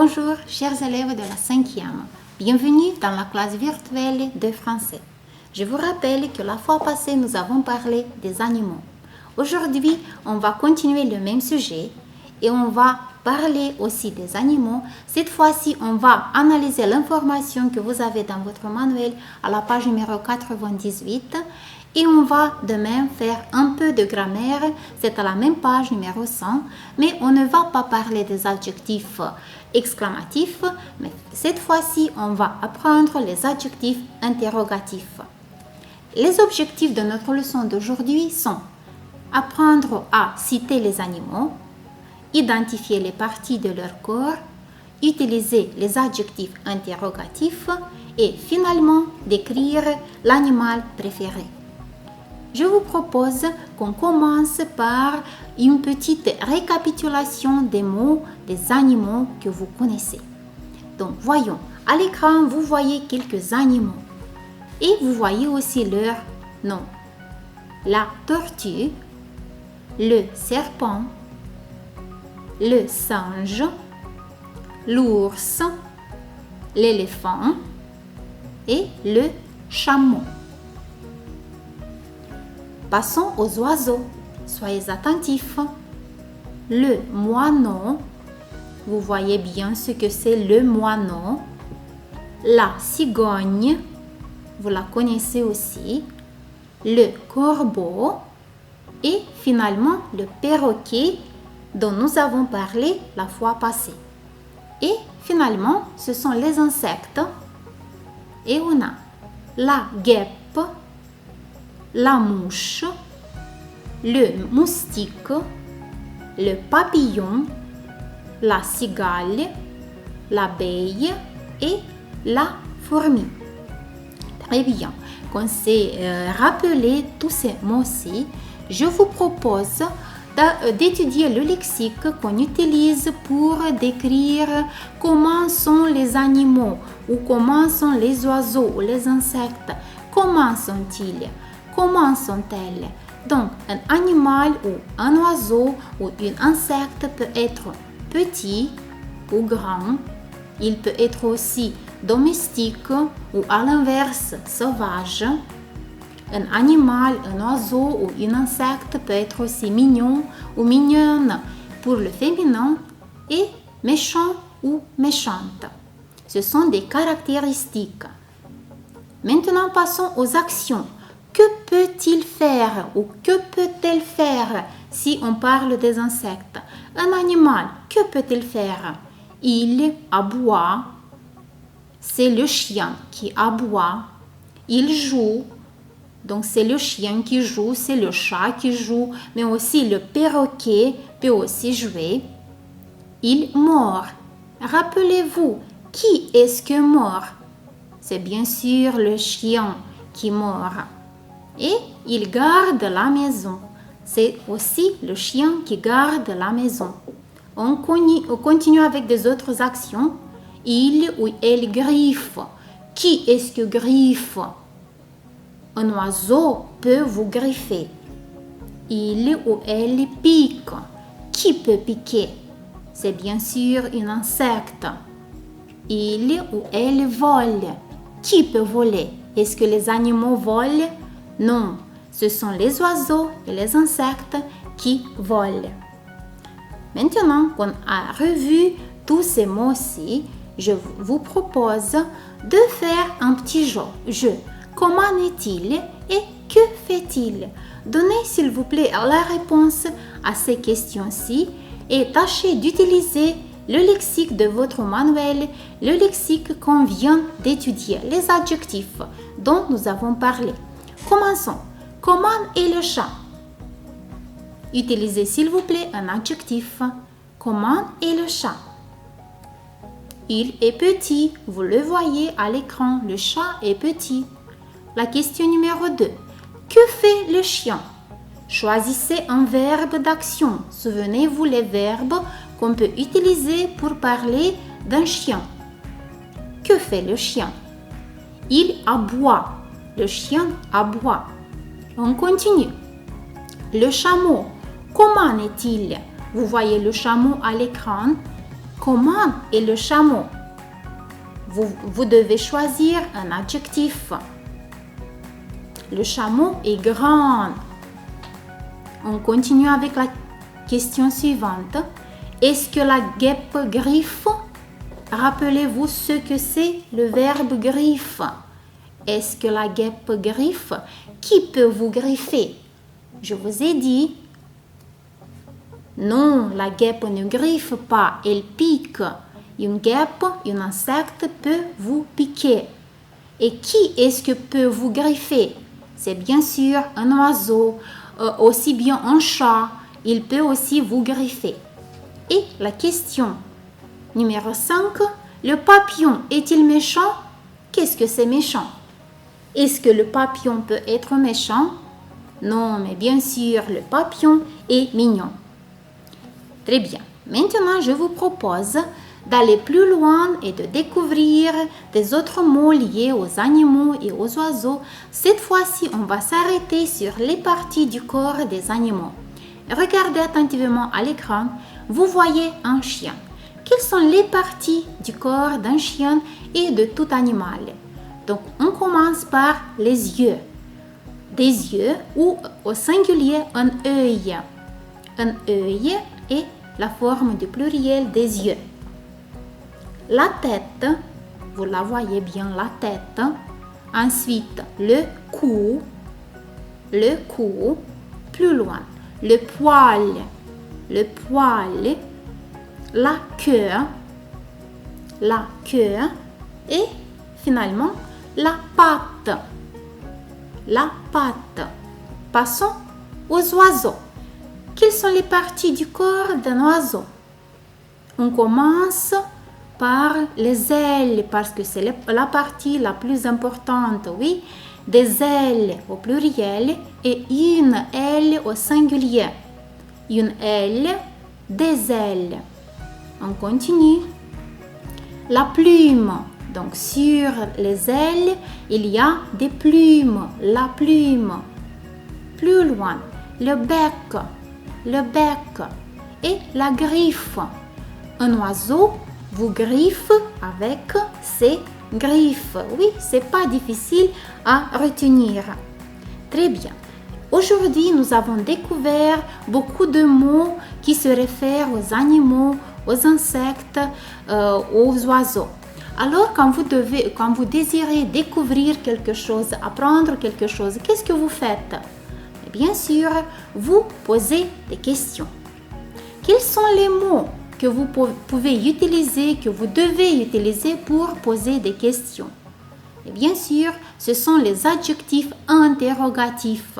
Bonjour, chers élèves de la 5e. Bienvenue dans la classe virtuelle de français. Je vous rappelle que la fois passée, nous avons parlé des animaux. Aujourd'hui, on va continuer le même sujet et on va parler aussi des animaux. Cette fois-ci, on va analyser l'information que vous avez dans votre manuel à la page numéro 98 et on va de même faire un peu de grammaire. C'est à la même page numéro 100, mais on ne va pas parler des adjectifs exclamatifs, mais cette fois-ci, on va apprendre les adjectifs interrogatifs. Les objectifs de notre leçon d'aujourd'hui sont apprendre à citer les animaux, identifier les parties de leur corps, utiliser les adjectifs interrogatifs et finalement décrire l'animal préféré. Je vous propose qu'on commence par une petite récapitulation des mots des animaux que vous connaissez. Donc voyons, à l'écran vous voyez quelques animaux et vous voyez aussi leur nom. La tortue, le serpent, le singe, l'ours, l'éléphant et le chameau. Passons aux oiseaux. Soyez attentifs. Le moineau, vous voyez bien ce que c'est le moineau. La cigogne, vous la connaissez aussi. Le corbeau et finalement le perroquet dont nous avons parlé la fois passée. Et finalement, ce sont les insectes. Et on a la guêpe, la mouche, le moustique, le papillon, la cigale, l'abeille et la fourmi. Très bien. Quand c'est rappelé tous ces mots-ci, je vous propose d'étudier le lexique qu'on utilise pour décrire comment sont les animaux ou comment sont les oiseaux ou les insectes. Comment sont-ils? Comment sont-elles? Donc, un animal ou un oiseau ou un insecte peut être petit ou grand. Il peut être aussi domestique ou à l'inverse sauvage. Un animal, un oiseau ou un insecte peut être aussi mignon ou mignonne pour le féminin et méchant ou méchante. Ce sont des caractéristiques. Maintenant, passons aux actions. Que peut-il faire ou que peut-elle faire si on parle des insectes? Un animal, que peut-il faire? Il aboie. C'est le chien qui aboie. Il joue. Donc, c'est le chien qui joue, c'est le chat qui joue, mais aussi le perroquet peut aussi jouer. Il mord. Rappelez-vous, qui est-ce que mord? C'est bien sûr le chien qui mord. Et il garde la maison. C'est aussi le chien qui garde la maison. On continue avec des autres actions. Il ou elle griffe. Qui est-ce que griffe? Un oiseau peut vous griffer. Il ou elle pique. Qui peut piquer? C'est bien sûr un insecte. Il ou elle vole. Qui peut voler? Est-ce que les animaux volent? Non, ce sont les oiseaux et les insectes qui volent. Maintenant qu'on a revu tous ces mots-ci, je vous propose de faire un petit jeu. Comment est-il et que fait-il? Donnez s'il vous plaît la réponse à ces questions-ci et tâchez d'utiliser le lexique de votre manuel, le lexique qu'on vient d'étudier, les adjectifs dont nous avons parlé. Commençons. Comment est le chat? Utilisez s'il vous plaît un adjectif. Comment est le chat? Il est petit. Vous le voyez à l'écran. Le chat est petit. La question numéro 2. Que fait le chien? Choisissez un verbe d'action. Souvenez-vous les verbes qu'on peut utiliser pour parler d'un chien. Que fait le chien? Il aboie. Le chien aboie. On continue. Le chameau, comment est-il? Vous voyez le chameau à l'écran. Comment est le chameau? Vous devez choisir un adjectif. Le chameau est grand. On continue avec la question suivante. Est-ce que la guêpe griffe? Rappelez-vous ce que c'est le verbe griffe. Est-ce que la guêpe griffe? Qui peut vous griffer? Je vous ai dit. Non, la guêpe ne griffe pas, elle pique. Une guêpe, un insecte peut vous piquer. Et qui est-ce que peut vous griffer? C'est bien sûr un oiseau, aussi bien un chat. Il peut aussi vous griffer. Et la question numéro 5. Le papillon est-il méchant? Qu'est-ce que c'est méchant? Est-ce que le papillon peut être méchant? Non, mais bien sûr, le papillon est mignon. Très bien. Maintenant, je vous propose d'aller plus loin et de découvrir des autres mots liés aux animaux et aux oiseaux. Cette fois-ci, on va s'arrêter sur les parties du corps des animaux. Regardez attentivement à l'écran. Vous voyez un chien. Quelles sont les parties du corps d'un chien et de tout animal? Donc, on commence par les yeux. Des yeux ou au singulier un œil. Un œil est la forme du pluriel des yeux. La tête, vous la voyez bien, la tête. Ensuite, le cou, plus loin, le poil, la queue et finalement la patte. Passons aux oiseaux. Quelles sont les parties du corps d'un oiseau? On commence par les ailes parce que c'est la partie la plus importante, oui. Des ailes au pluriel et une aile au singulier. Une aile, des ailes. On continue. La plume. Donc sur les ailes, il y a des plumes. La plume. Plus loin, le bec et la griffe. Un oiseau vous griffe avec ses griffes. Oui, c'est pas difficile à retenir. Très bien. Aujourd'hui, nous avons découvert beaucoup de mots qui se réfèrent aux animaux, aux insectes, aux oiseaux. Alors, quand vous désirez découvrir quelque chose, apprendre quelque chose, qu'est-ce que vous faites? Et bien sûr, vous posez des questions. Quels sont les mots que vous pouvez utiliser, que vous devez utiliser pour poser des questions? Et bien sûr, ce sont les adjectifs interrogatifs.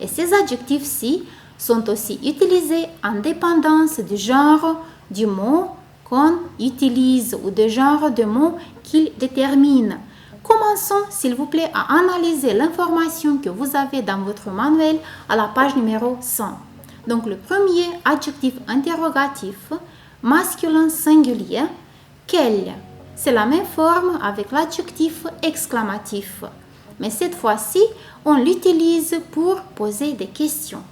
Et ces adjectifs-ci sont aussi utilisés en dépendance du genre du mot qu'on utilise ou du genre de mots qu'ils déterminent. Commençons, s'il vous plaît, à analyser l'information que vous avez dans votre manuel à la page numéro 100. Donc, le premier adjectif interrogatif, masculin singulier, quel? C'est la même forme avec l'adjectif exclamatif. Mais cette fois-ci, on l'utilise pour poser des questions.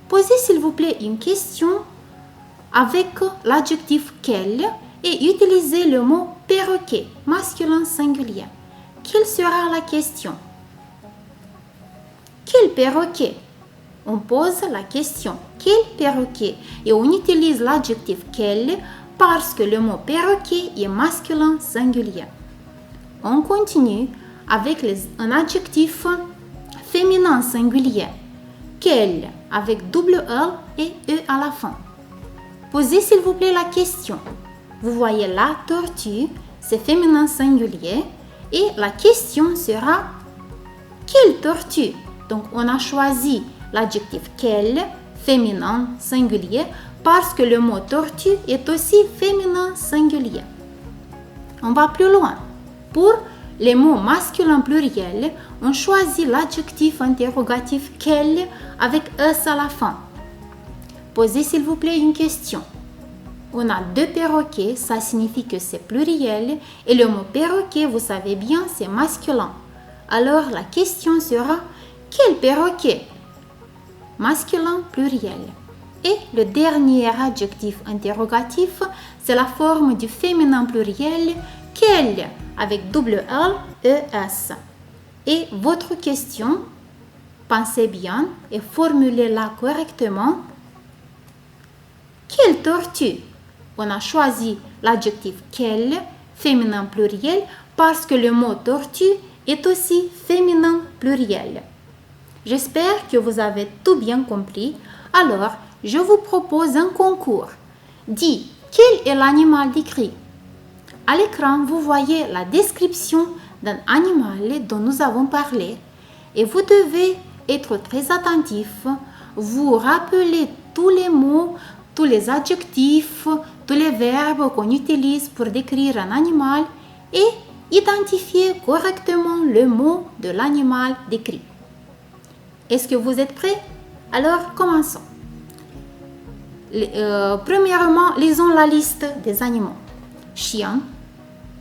Posez, s'il vous plaît, une question avec l'adjectif quel et utilisez le mot perroquet, masculin singulier. Quelle sera la question? Quel perroquet? On pose la question quel perroquet et on utilise l'adjectif quel parce que le mot perroquet est masculin singulier. On continue avec un adjectif féminin singulier. Quel avec double L et E à la fin. Posez s'il vous plaît la question. Vous voyez la tortue, c'est féminin singulier et la question sera quelle tortue? Donc on a choisi l'adjectif quel féminin singulier parce que le mot tortue est aussi féminin singulier. On va plus loin. Pour les mots masculins pluriels, on choisit l'adjectif interrogatif quel avec S à la fin. Posez s'il vous plaît une question. On a deux perroquets, ça signifie que c'est pluriel et le mot perroquet, vous savez bien, c'est masculin. Alors la question sera quel perroquet? Masculin pluriel. Et le dernier adjectif interrogatif, c'est la forme du féminin pluriel quel avec double L, E-S. Et votre question, pensez bien et formulez-la correctement. Quelle tortue? On a choisi l'adjectif quel, féminin pluriel, parce que le mot tortue est aussi féminin pluriel. J'espère que vous avez tout bien compris. Alors, je vous propose un concours. Dis, quel est l'animal décrit? À l'écran, vous voyez la description d'un animal dont nous avons parlé. Et vous devez être très attentif. Vous rappelez tous les mots, tous les adjectifs, tous les verbes qu'on utilise pour décrire un animal et identifier correctement le mot de l'animal décrit. Est-ce que vous êtes prêts? Alors, commençons. Premièrement, lisons la liste des animaux. Chien,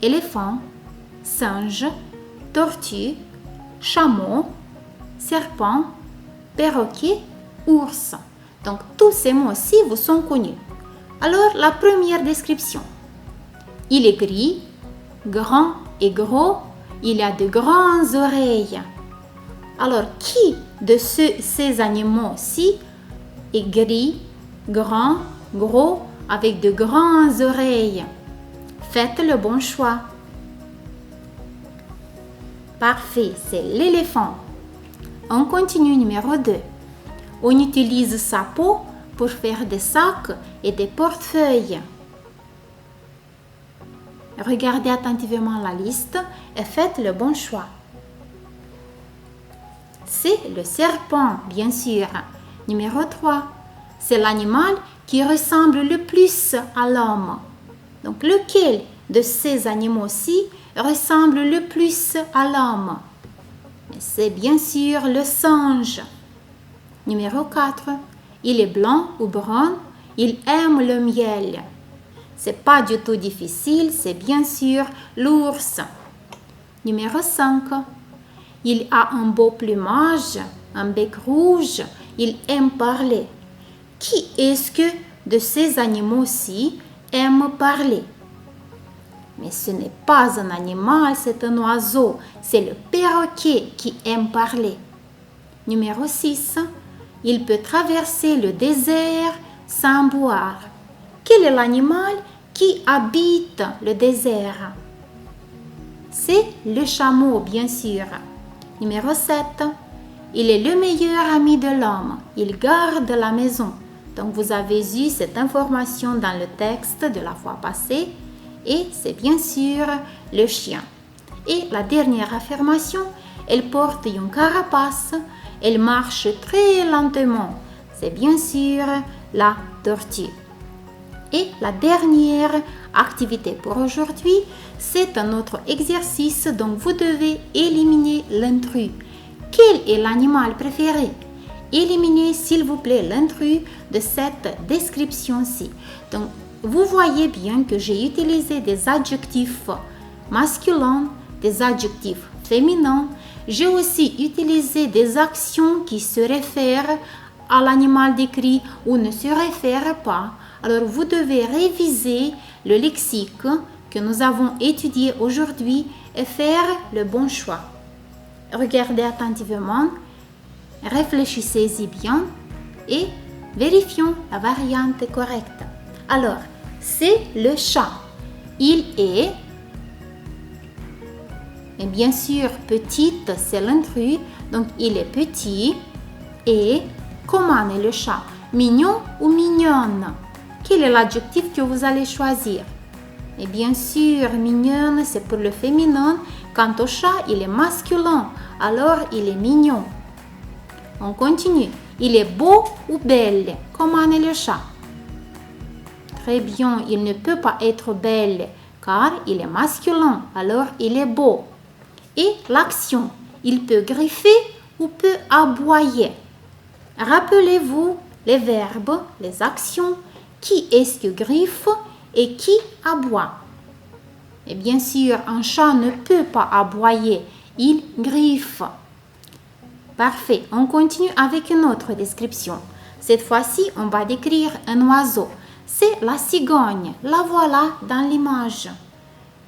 éléphant, singe, tortue, chameau, serpent, perroquet, ours. Donc, tous ces mots-ci vous sont connus. Alors, la première description. Il est gris, grand et gros. Il a de grandes oreilles. Alors, qui de ces animaux-ci est gris, grand, gros, avec de grandes oreilles? Faites le bon choix. Parfait, c'est l'éléphant. On continue numéro 2. On utilise sa peau pour faire des sacs et des portefeuilles. Regardez attentivement la liste et faites le bon choix. C'est le serpent, bien sûr. Numéro 3. C'est l'animal qui ressemble le plus à l'homme. Donc, lequel de ces animaux-ci ressemble le plus à l'homme? C'est bien sûr le singe. Numéro 4. Il est blanc ou brun. Il aime le miel. C'est pas du tout difficile, c'est bien sûr l'ours. Numéro 5. Il a un beau plumage, un bec rouge. Il aime parler. Qui est-ce que de ces animaux-ci aime parler? Mais ce n'est pas un animal, c'est un oiseau. C'est le perroquet qui aime parler. Numéro 6. Il peut traverser le désert sans boire. Quel est l'animal qui habite le désert? C'est le chameau, bien sûr. Numéro 7. Il est le meilleur ami de l'homme. Il garde la maison. Donc, vous avez eu cette information dans le texte de la fois passée. Et c'est bien sûr le chien. Et la dernière affirmation, elle porte une carapace. Elle marche très lentement. C'est bien sûr la tortue. Et la dernière activité pour aujourd'hui, c'est un autre exercice dont vous devez éliminer l'intrus. Quel est l'animal préféré? Éliminez s'il vous plaît l'intrus de cette description-ci. Donc, vous voyez bien que j'ai utilisé des adjectifs masculins, des adjectifs féminins. J'ai aussi utilisé des actions qui se réfèrent à l'animal décrit ou ne se réfèrent pas. Alors, vous devez réviser le lexique que nous avons étudié aujourd'hui et faire le bon choix. Regardez attentivement, réfléchissez-y bien et vérifions la variante correcte. Alors, c'est le chat. Il est, et bien sûr, petite, c'est l'intrus, donc il est petit. Et comment est le chat? Mignon ou mignonne? Quel est l'adjectif que vous allez choisir? Et bien sûr, mignonne, c'est pour le féminin. Quant au chat, il est masculin, alors il est mignon. On continue. Il est beau ou belle? Comment est le chat? Très bien, il ne peut pas être belle, car il est masculin, alors il est beau. Et l'action, il peut griffer ou peut aboyer. Rappelez-vous les verbes, les actions. Qui est-ce que griffe et qui aboie? Et bien sûr, un chat ne peut pas aboyer, il griffe. Parfait, on continue avec une autre description. Cette fois-ci, on va décrire un oiseau. C'est la cigogne. La voilà dans l'image.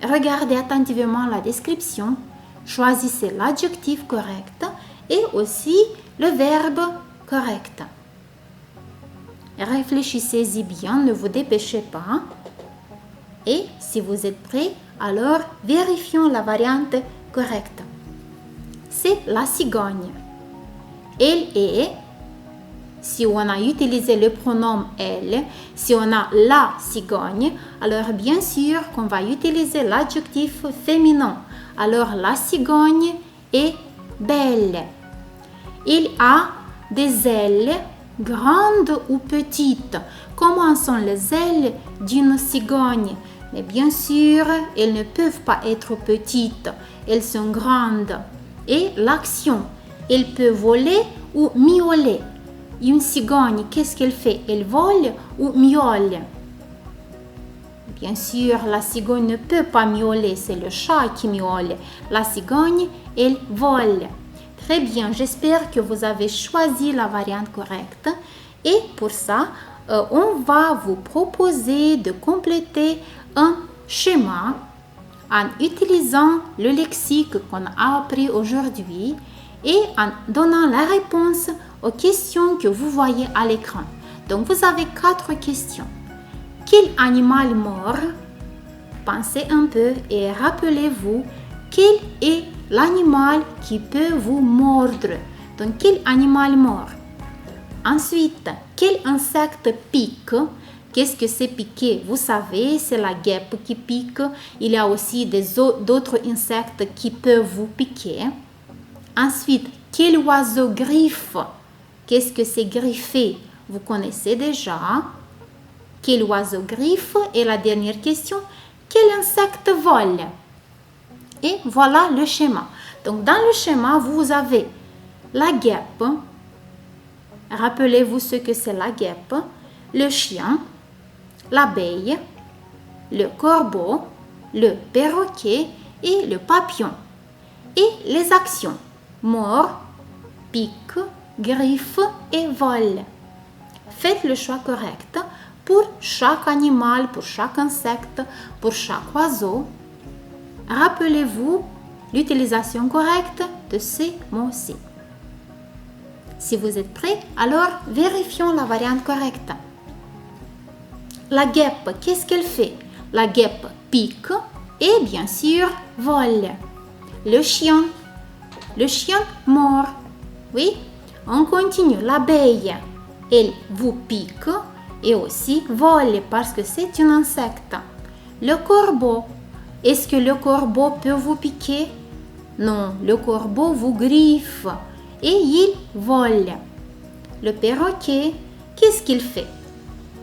Regardez attentivement la description. Choisissez l'adjectif correct et aussi le verbe correct. Réfléchissez-y bien, ne vous dépêchez pas. Et si vous êtes prêts, alors vérifions la variante correcte. C'est la cigogne. Elle est, si on a utilisé le pronom elle, si on a la cigogne, alors bien sûr qu'on va utiliser l'adjectif féminin. Alors la cigogne est belle. Il a des ailes grandes ou petites. Comment sont les ailes d'une cigogne? Mais bien sûr, elles ne peuvent pas être petites. Elles sont grandes. Et l'action, elle peut voler ou miauler. Une cigogne, qu'est-ce qu'elle fait? Elle vole ou miaule? Bien sûr, la cigogne ne peut pas miauler, c'est le chat qui miaule. La cigogne, elle vole. Très bien, j'espère que vous avez choisi la variante correcte. Et pour ça, on va vous proposer de compléter un schéma en utilisant le lexique qu'on a appris aujourd'hui et en donnant la réponse aux questions que vous voyez à l'écran. Donc, vous avez 4 questions. Quel animal mort? Pensez un peu et rappelez-vous quel est l'animal qui peut vous mordre. Donc, quel animal mort? Ensuite, quel insecte pique? Qu'est-ce que c'est piquer? Vous savez, c'est la guêpe qui pique. Il y a aussi d'autres insectes qui peuvent vous piquer. Ensuite, quel oiseau griffe? Qu'est-ce que c'est griffer? Vous connaissez déjà. Quel oiseau griffe? Et la dernière question, quel insecte vole? Et voilà le schéma. Donc, dans le schéma, vous avez la guêpe. Rappelez-vous ce que c'est la guêpe. Le chien, l'abeille, le corbeau, le perroquet et le papillon. Et les actions, mord, pique, griffe et vole. Faites le choix correct pour chaque animal, pour chaque insecte, pour chaque oiseau. Rappelez-vous l'utilisation correcte de ces mots-ci. Si vous êtes prêts, alors vérifions la variante correcte. La guêpe, qu'est-ce qu'elle fait? La guêpe pique et bien sûr vole. Le chien mord. Oui, on continue. L'abeille, elle vous pique et aussi vole parce que c'est un insecte. Le corbeau, est-ce que le corbeau peut vous piquer? Non, le corbeau vous griffe et il vole. Le perroquet, qu'est-ce qu'il fait?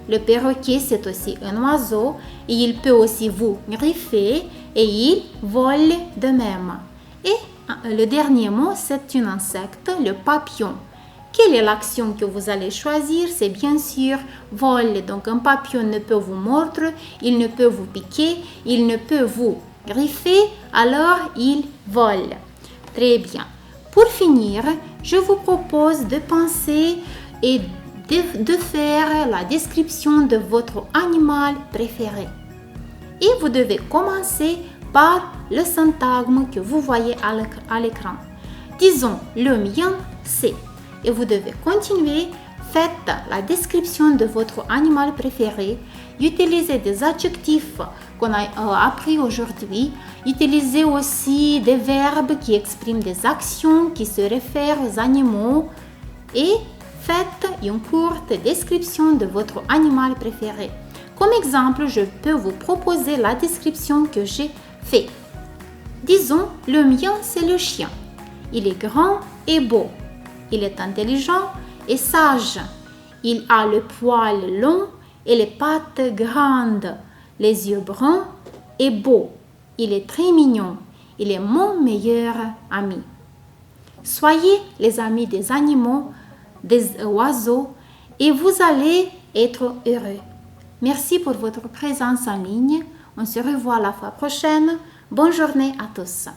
Le perroquet, c'est aussi un oiseau et il peut aussi vous griffer et il vole de même. Et le dernier mot, c'est un insecte, le papillon. Quelle est l'action que vous allez choisir? C'est bien sûr vol. Donc un papillon ne peut vous mordre, il ne peut vous piquer, il ne peut vous griffer, alors il vole. Très bien. Pour finir, je vous propose de penser et de faire la description de votre animal préféré. Et vous devez commencer par le syntagme que vous voyez à l'écran. Disons, le mien, c'est. Et vous devez continuer. Faites la description de votre animal préféré. Utilisez des adjectifs qu'on a appris aujourd'hui. Utilisez aussi des verbes qui expriment des actions qui se réfèrent aux animaux. Et faites une courte description de votre animal préféré. Comme exemple, je peux vous proposer la description que j'ai faite. Disons, le mien, c'est le chien. Il est grand et beau. Il est intelligent et sage. Il a le poil long et les pattes grandes, les yeux bruns et beaux. Il est très mignon. Il est mon meilleur ami. Soyez les amis des animaux, des oiseaux et vous allez être heureux. Merci pour votre présence en ligne. On se revoit la fois prochaine. Bonne journée à tous.